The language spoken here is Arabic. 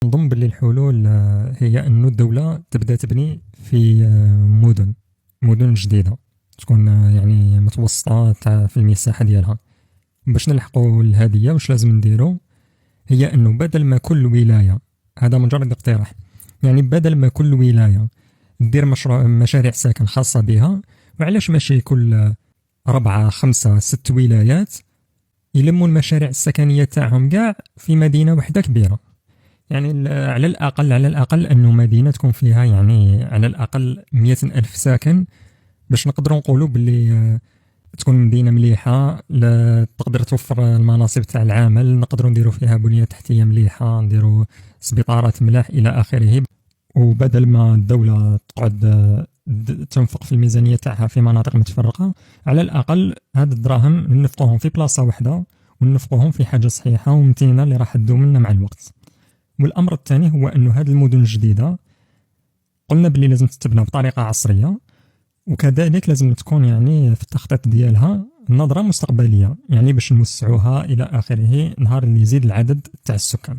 نظن باللي الحلول هي أنه الدولة تبدأ تبني في مدن جديدة تكون يعني متوسطة في المساحة ديالها. باش نلحقوا الهدية واش لازم نديرو هي أنه بدل ما كل ولاية، هذا مجرد اقتراح، يعني بدل ما كل ولاية دير مشاريع سكن خاصة بها، وعلاش ماشي كل 4 5 6 ولايات يلموا المشاريع السكنية تاعهم كاع في مدينة واحدة كبيرة. يعني على الأقل أنه مدينة تكون فيها يعني على الأقل 100,000 ساكن، باش نقدروا نقولوا باللي تكون مدينة مليحة، تقدر توفر المناصب تاع العمل، نقدروا نديروا فيها بنية تحتية مليحة، نديروا سبيطارات ملاح إلى آخره. وبدل ما الدولة تقعد تنفق في الميزانية تاعها في مناطق متفرقة، على الأقل هاد الدراهم ننفقوهم في بلاصة واحدة، وننفقوهم في حاجة صحيحة ومتينة اللي راح تدوم لنا مع الوقت. والأمر الثاني هو أنه هذه المدن الجديدة قلنا باللي لازم تتبنى بطريقة عصرية، وكذلك لازم تكون يعني في التخطيط ديالها نظرة مستقبلية، يعني باش نوسعوها إلى آخره نهار اللي يزيد العدد تاع السكان.